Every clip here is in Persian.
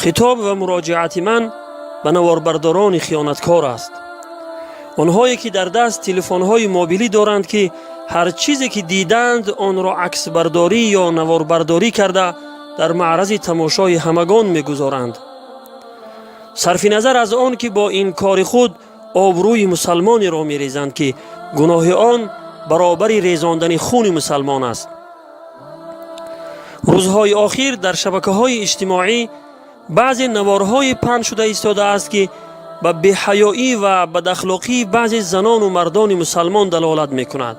خطاب و مراجعت من به نواربرداران خیانتکار است. آنهایی که در دست تلفن‌های موبیلی دارند که هر چیزی که دیدند آن را عکس برداری یا نواربرداری کرده در معرض تماشای همگان می‌گذارند. صرف نظر از آن که با این کار خود آبروی مسلمانی را می‌ریزند که گناه آن برابر ریزاندن خون مسلمان است. روزهای اخیر در شبکه‌های اجتماعی بعضی نوارهای پخش شده ایستاده است که به بی‌حیایی و بداخلاقی بعضی زنان و مردان مسلمان دلالت می‌کند.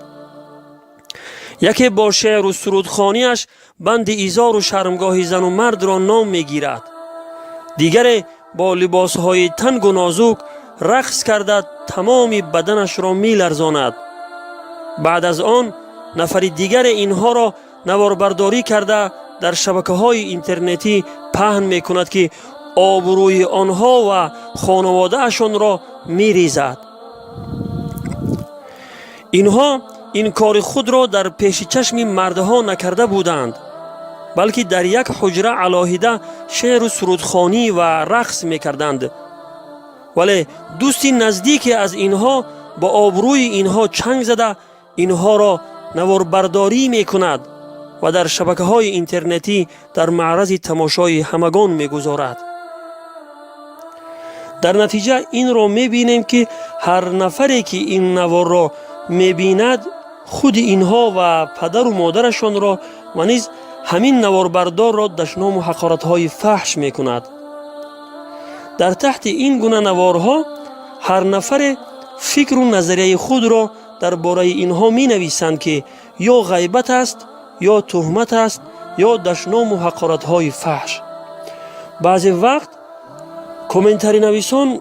یکی با شعر و سرودخوانیش بند ایزار و شرمگاه زن و مرد را نام می‌گیرد. دیگر با لباسهای تنگ و نازک رقص کرده تمام بدنش را می‌لرزاند. بعد از آن نفر دیگر اینها را نواربرداری کرده در شبکه‌های اینترنتی پهن می‌کند که آبروی آنها و خانواده‌شان را می‌ریزد. اینها این کار خود را در پیش چشم مردها نکرده بودند، بلکه در یک حجره علاهیده شعر و سرودخوانی و رقص می‌کردند. ولی دوستی نزدیک از اینها با آبروی اینها چنگ زده اینها را نواربرداری می‌کند و در شبکه‌های اینترنتی در معرض تماشای همگان می‌گذارد. در نتیجه این را می‌بینیم که هر نفری که این نوار را می‌بیند خود اینها و پدر و مادرشان را و نیز همین نواربردار را دشنام و حقارت‌های فحش می‌کند. در تحت این گونه نوارها هر نفر فکر و نظریه خود را درباره اینها می‌نویسند که یا غیبت است یا تهمت است یا دشنام و حقارت‌های فحش. بعضی وقت کامنتری نویسان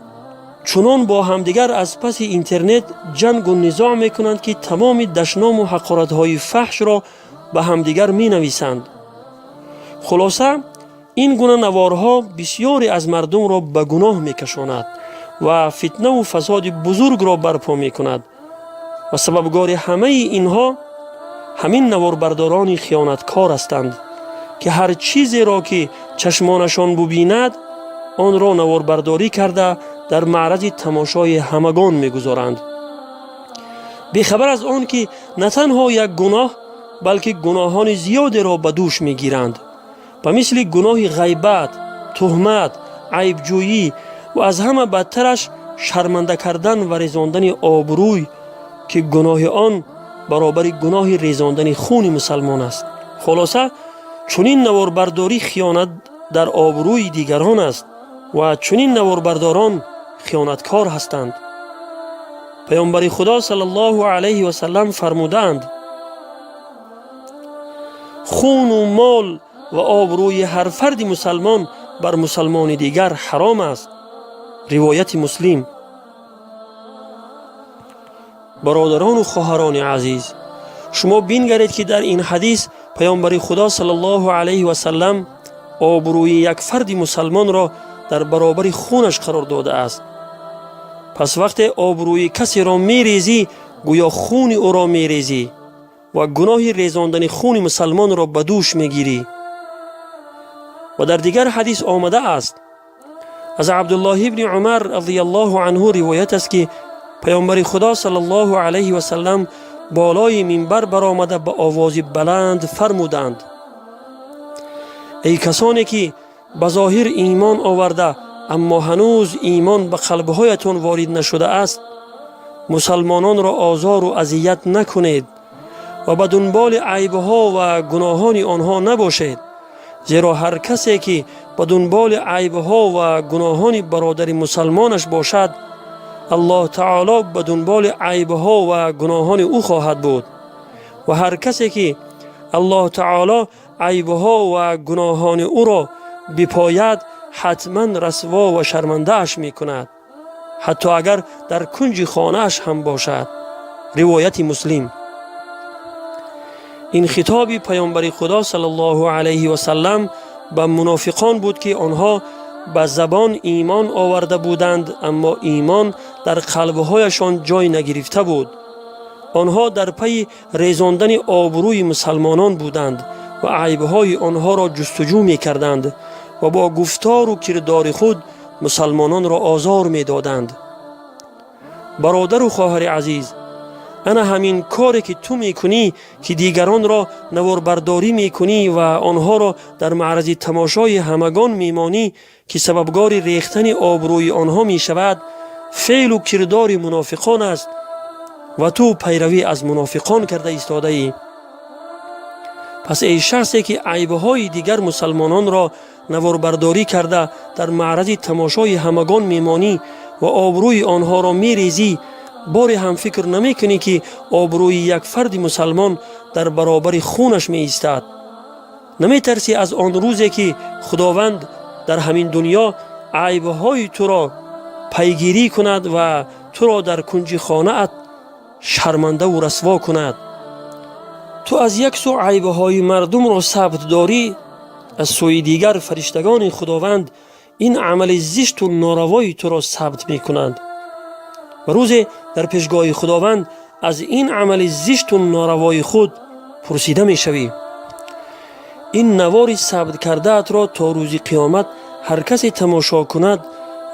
چنان با همدیگر از پس اینترنت جنگ و نزاع می‌کنند که تمام دشنام و حقارت‌های فحش را به همدیگر می‌نویسند. خلاصه این گونه نوارها بسیاری از مردم را به گناه می‌کشاند و فتنه و فساد بزرگ را برپا می‌کند و سببگار همه اینها همین نواربرداران خیانتکار هستند که هر چیزی را که چشمانشان ببیند آن را نواربرداری کرده در معرض تماشای همگان می‌گذارند، بیخبر از آن که نه تنها یک گناه بلکه گناهان زیادی را به دوش می‌گیرند، و مثل گناه غیبت، تهمت، عیبجویی و از همه بدترش شرمنده کردن و ریزاندن آبروی که گناه آن برابر گناه ریزاندن خون مسلمان است. خلاصه چنین نواربرداری خیانت در آبروی دیگران است و چنین نواربرداران خیانتکار هستند. پیامبر خدا صلی الله علیه و سلم فرمودند: خون و مال و آبروی هر فرد مسلمان بر مسلمان دیگر حرام است. روایت مسلم. برادران و خواهران عزیز، شما بینگرید که در این حدیث پیامبر خدا صلی الله علیه و سلم آبروی یک فرد مسلمان را در برابر خونش قرار داده است. پس وقتی آبروی کسی را میریزی گویا خون او را میریزی و گناه ریزاندن خون مسلمان را به دوش میگیری. و در دیگر حدیث آمده است از عبدالله ابن عمر رضی الله عنه روایت است که پیامبر خدا صلی الله علیه و سلم بالای منبر برآمده به آواز بلند فرمودند: ای کسانی که به ظاهر ایمان آورده اما هنوز ایمان به قلب‌هایتان وارد نشده است، مسلمانان را آزار و اذیت نکنید و به دنبال عیب‌ها و گناهان آنها نباشید، زیرا هر کسی که به دنبال عیب‌ها و گناهان برادر مسلمانش باشد، الله تعالی به دنبال عیب‌ها و گناهان او خواهد بود، و هر کسی که الله تعالی عیب‌ها و گناهان او را بپاید حتما رسوا و شرمنده اش می‌کند، حتی اگر در کنج خانه‌اش هم باشد. روایت مسلم. این خطاب پیامبر خدا صلی الله علیه و سلم به منافقان بود که آنها به زبان ایمان آورده بودند اما ایمان در قلب‌هایشان جای نگرفته بود. آنها در پی ریزاندن آبروی مسلمانان بودند و عیب‌های آنها را جستجو می‌کردند و با گفتار و کردار خود مسلمانان را آزار می دادند. برادر و خواهر عزیز، انا همین کاری که تو میکنی که دیگران را نواربرداری میکنی و آنها را در معرض تماشای همگان میمانی که سببگار ریختن آبروی آنها میشود، فعل و کردار منافقان است و تو پیروی از منافقان کرده ایستاده ای. پس ای شخصی که عیبهای دیگر مسلمانان را نواربرداری کرده در معرض تماشای همگان میمانی و آبروی آنها را میریزی، باری هم فکر نمی کنی که آبروی یک فرد مسلمان در برابر خونش می ایستد؟ نمی ترسی از آن روزی که خداوند در همین دنیا عیبهای تو را پیگیری کند و تو را در کنج خانه ات شرمنده و رسوا کند؟ تو از یک سو عیبهای مردم را ثبت داری، از سوی دیگر فرشتگان خداوند این عمل زشت و ناروای تو را ثبت می کنند و روزی در پیشگاه خداوند از این عمل زشت و ناروای خود پرسیده می شوی. این نوار ثبت کرده ات را تا روز قیامت هر کسی تماشا کند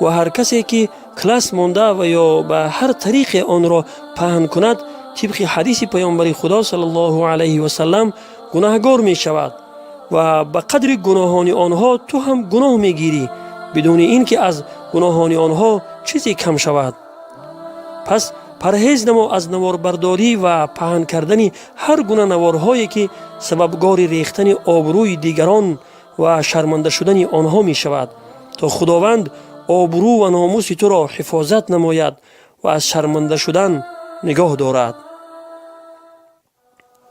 و هر کسی که کلاس مانده و یا به هر طریق آن را پهن کند، طبق حدیث پیامبر خدا صلی الله علیه و سلم گناهگار می شود و به قدر گناهان آنها تو هم گناه می گیری بدون اینکه از گناهان آنها چیزی کم شود. پس پرهیز نما از نواربرداری و پهن کردن هر گونه نوارهایی که سببگار ریختن آبروی دیگران و شرمنده شدن آنها می شود، تا خداوند آبرو و ناموس تو را حفاظت نماید و از شرمنده شدن نگاه دارد.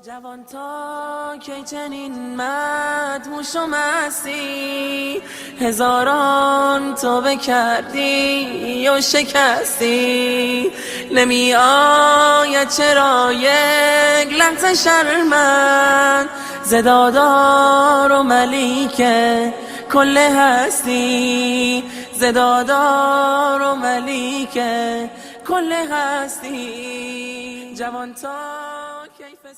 جوان تا که چنین مدهوش و مستی، هزاران توبه کردی و شکستی، نمی آید چرا یک لحظه شرمند ز دادار و ملیک کل هستی، ز دادار و ملیک کل هستی. جوان تا کیف